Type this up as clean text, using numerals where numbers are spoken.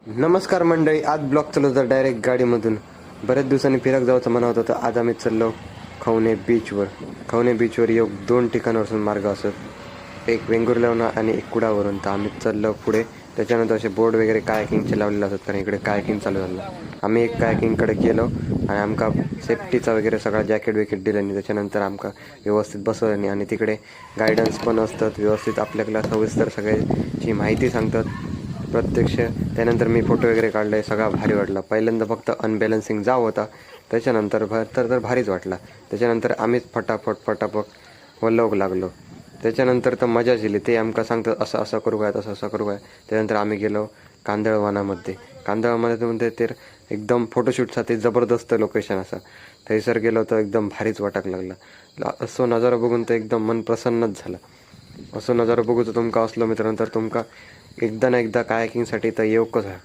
नमस्कार मंडळी, आज ब्लॉग चालवतो डायरेक्ट गाडीमधून. बऱ्याच दिवसांनी फिरक जायचं म्हणत होतं. आज आम्ही चाललो खवणे बीचवर. खवणे बीचवर येऊ 2 ठिकाणावरून मार्ग असत, एक वेंगुर्ल्याहून आणि एक कुडावरून. तर आम्ही चाललो पुढे. त्याच्यानंतर असे बोर्ड वगैरे कायाकिंगचे लावलेले असतात, कारण इकडे कायाकिंग चालू झालं. आम्ही एक कायाकिंगकडे गेलो आणि आमका सेफ्टीचा वगैरे सगळा जॅकेट विकेट दिल्याने त्याच्यानंतर आमका व्यवस्थित बसवल्याने आणि तिकडे गायडन्स पण असतात व्यवस्थित, आपल्याला सविस्तर सगळ्याची माहिती सांगतात प्रत्यक्ष. त्यानंतर मी फोटो वगैरे काढले, सगळा भारी वाटला. पहिल्यांदा फक्त अनबॅलन्सिंग जाव होता, त्याच्यानंतर तर भारीच वाटला. त्याच्यानंतर आम्हीच फटाफट वल्लवक लागलो. त्याच्यानंतर तर मजा झाली. ते आमका सांगतात असं असं करू काय, तसं असं करू काय. त्यानंतर आम्ही गेलो कांदळवनामध्ये. कांदळवनामध्ये तर एकदम फोटोशूटसाठी जबरदस्त लोकेशन असं. थंयसर गेलो तर एकदम भारीच वाटाक लागला. असं नजारा बघून तर एकदम मन प्रसन्नच झालं. असं नजारा बघूचं तुमका असलो मित्रांनो तर तुमका एकदा ना एकदा कायाकिंगसाठी तर येऊकच आहे.